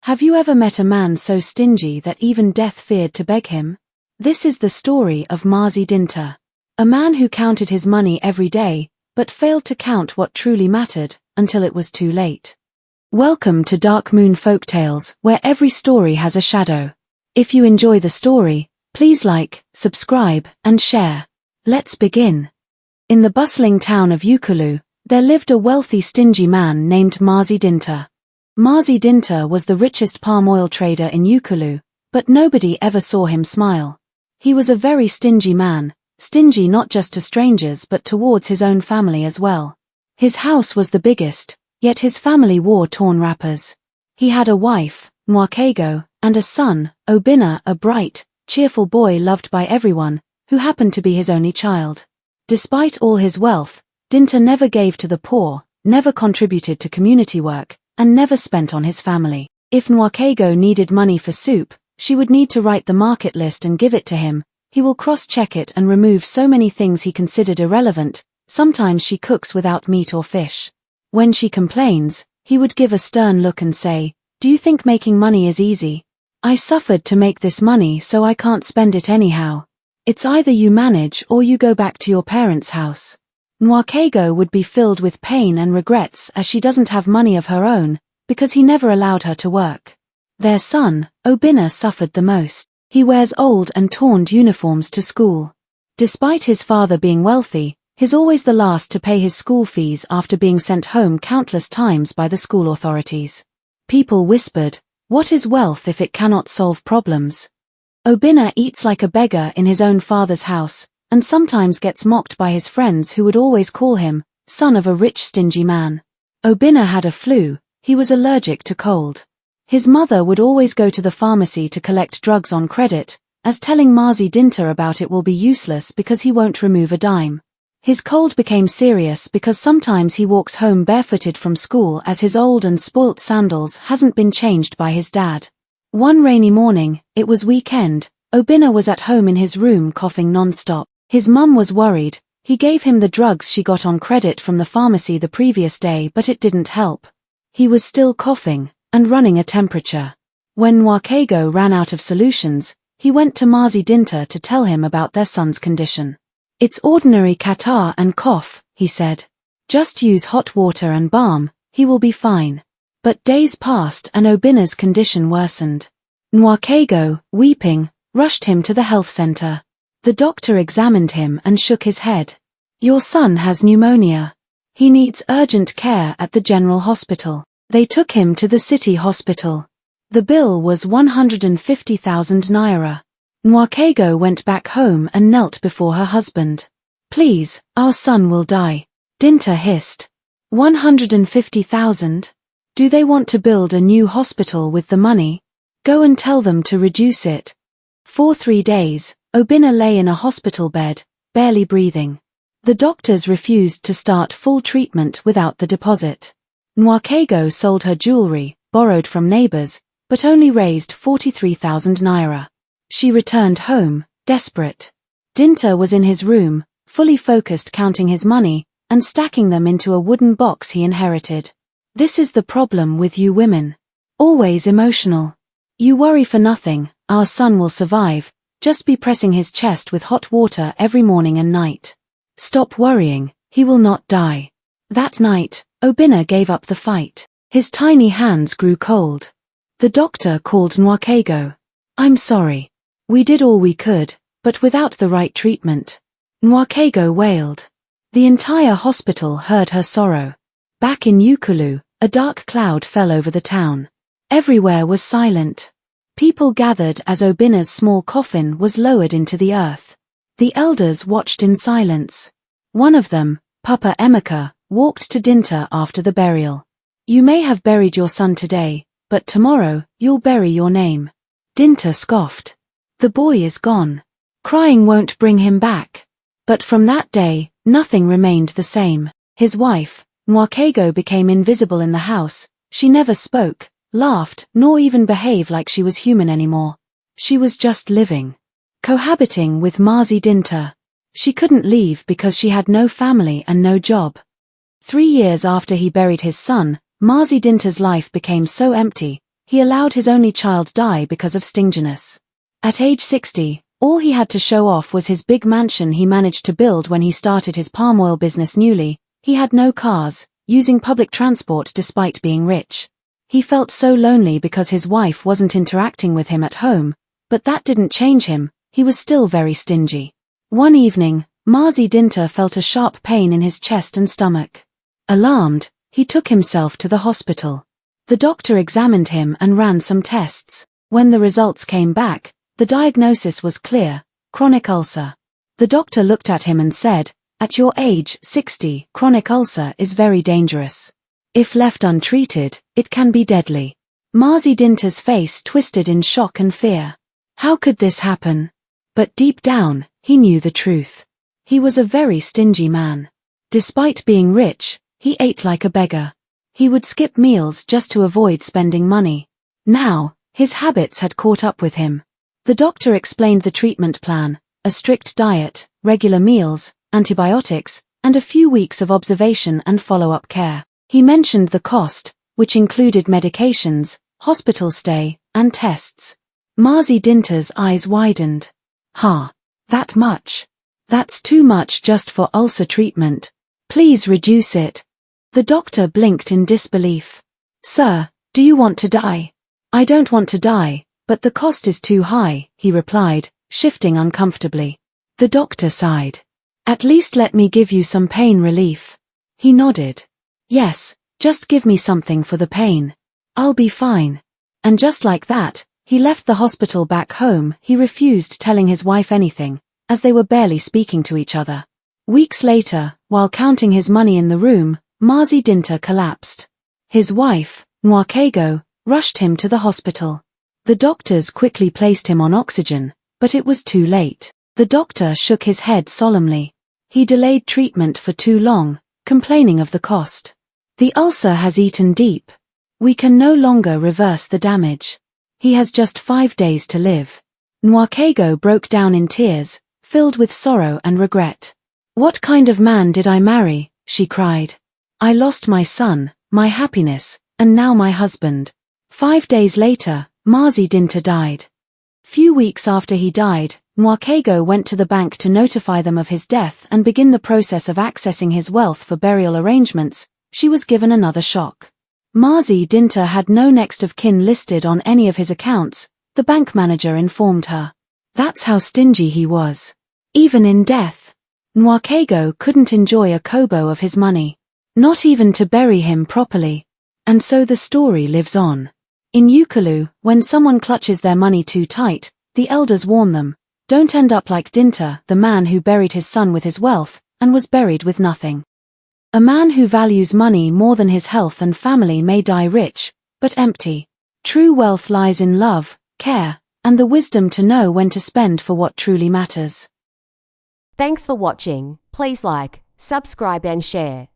Have you ever met a man so stingy that even death feared to beg him? This is the story of Mazi Dinta, a man who counted his money every day, but failed to count what truly mattered, until it was too late. Welcome to Dark Moon Folktales, where every story has a shadow. If you enjoy the story, please like, subscribe, and share. Let's begin. In the bustling town of Ukulu, there lived a wealthy stingy man named Mazi Dinta. Mazi Dinta was the richest palm oil trader in Ukulu, but nobody ever saw him smile. He was a very stingy man, stingy not just to strangers but towards his own family as well. His house was the biggest, yet his family wore torn wrappers. He had a wife, Nwakego, and a son, Obinna, a bright, cheerful boy loved by everyone, who happened to be his only child. Despite all his wealth, Dinta never gave to the poor, never contributed to community work, and never spent on his family. If Nwakego needed money for soup, she would need to write the market list and give it to him. He will cross-check it and remove so many things he considered irrelevant. Sometimes she cooks without meat or fish. When she complains, he would give a stern look and say, "Do you think making money is easy? I suffered to make this money so I can't spend it anyhow. It's either you manage or you go back to your parents' house." Nwakego would be filled with pain and regrets as she doesn't have money of her own, because he never allowed her to work. Their son, Obinna, suffered the most. He wears old and torn uniforms to school. Despite his father being wealthy, he's always the last to pay his school fees after being sent home countless times by the school authorities. People whispered, "What is wealth if it cannot solve problems?" Obinna eats like a beggar in his own father's house, and sometimes gets mocked by his friends who would always call him, son of a rich stingy man. Obinna had a flu, he was allergic to cold. His mother would always go to the pharmacy to collect drugs on credit, as telling Mazi Dinta about it will be useless because he won't remove a dime. His cold became serious because sometimes he walks home barefooted from school as his old and spoilt sandals hasn't been changed by his dad. One rainy morning, it was weekend, Obinna was at home in his room coughing non-stop. His mum was worried. He gave him the drugs she got on credit from the pharmacy the previous day, but it didn't help. He was still coughing and running a temperature. When Nwakego ran out of solutions, he went to Mazi Dinta to tell him about their son's condition. "It's ordinary catarrh and cough," he said. "Just use hot water and balm, he will be fine." But days passed and Obinna's condition worsened. Nwakego, weeping, rushed him to the health center. The doctor examined him and shook his head. "Your son has pneumonia. He needs urgent care at the general hospital." They took him to the city hospital. The bill was 150,000 naira. Nwakego went back home and knelt before her husband. "Please, our son will die." Dinta hissed. 150,000? Do they want to build a new hospital with the money? Go and tell them to reduce it. For 3 days, Obinna lay in a hospital bed, barely breathing. The doctors refused to start full treatment without the deposit. Nwakego sold her jewelry, borrowed from neighbors, but only raised 43,000 naira. She returned home, desperate. Dinta was in his room, fully focused counting his money, and stacking them into a wooden box he inherited. This is the problem with you women. Always emotional. You worry for nothing, our son will survive. Just be pressing his chest with hot water every morning and night. Stop worrying, he will not die. That night, Obinna gave up the fight. His tiny hands grew cold. The doctor called Nwakego. "I'm sorry. We did all we could, but without the right treatment." Nwakego wailed. The entire hospital heard her sorrow. Back in Ukulu, a dark cloud fell over the town. Everywhere was silent. People gathered as Obinna's small coffin was lowered into the earth. The elders watched in silence. One of them, Papa Emeka, walked to Dinta after the burial. "You may have buried your son today, but tomorrow, you'll bury your name." Dinta scoffed. "The boy is gone. Crying won't bring him back." But from that day, nothing remained the same. His wife, Nwakego, became invisible in the house. She never spoke, laughed, nor even behaved like she was human anymore. She was just living. Cohabiting with Mazi Dinta. She couldn't leave because she had no family and no job. 3 years after he buried his son, Mazi Dinta's life became so empty. He allowed his only child die because of stinginess. At age 60, all he had to show off was his big mansion he managed to build when he started his palm oil business newly. He had no cars, using public transport despite being rich. He felt so lonely because his wife wasn't interacting with him at home, but that didn't change him. He was still very stingy. One evening, Mazi Dinta felt a sharp pain in his chest and stomach. Alarmed, he took himself to the hospital. The doctor examined him and ran some tests. When the results came back, the diagnosis was clear: chronic ulcer. The doctor looked at him and said, "At your age, 60, chronic ulcer is very dangerous. If left untreated, it can be deadly." Mazi Dinta's face twisted in shock and fear. How could this happen? But deep down, he knew the truth. He was a very stingy man. Despite being rich, he ate like a beggar. He would skip meals just to avoid spending money. Now, his habits had caught up with him. The doctor explained the treatment plan: a strict diet, regular meals, antibiotics, and a few weeks of observation and follow-up care. He mentioned the cost, which included medications, hospital stay, and tests. Mazi Dinta's eyes widened. That much? That's too much just for ulcer treatment. Please reduce it. The doctor blinked in disbelief. "Sir, do you want to die?" "I don't want to die, but the cost is too high," he replied, shifting uncomfortably. The doctor sighed. "At least let me give you some pain relief." He nodded. "Yes, just give me something for the pain. I'll be fine." And just like that, he left the hospital back home. He refused telling his wife anything, as they were barely speaking to each other. Weeks later, while counting his money in the room, Mazi Dinta collapsed. His wife, Nwakego, rushed him to the hospital. The doctors quickly placed him on oxygen, but it was too late. The doctor shook his head solemnly. He delayed treatment for too long, complaining of the cost. "The ulcer has eaten deep. We can no longer reverse the damage. He has just 5 days to live." Nwakego broke down in tears, filled with sorrow and regret. "What kind of man did I marry?" she cried. "I lost my son, my happiness, and now my husband." 5 days later, Mazi Dinta died. Few weeks after he died, Nwakego went to the bank to notify them of his death and begin the process of accessing his wealth for burial arrangements. She was given another shock. Mazi Dinta had no next of kin listed on any of his accounts, the bank manager informed her. That's how stingy he was. Even in death, Nwakego couldn't enjoy a kobo of his money. Not even to bury him properly. And so the story lives on. In Ukulu, when someone clutches their money too tight, the elders warn them, don't end up like Dinta, the man who buried his son with his wealth, and was buried with nothing. A man who values money more than his health and family may die rich, but empty. True wealth lies in love, care, and the wisdom to know when to spend for what truly matters. Thanks for watching. Please like, subscribe and share.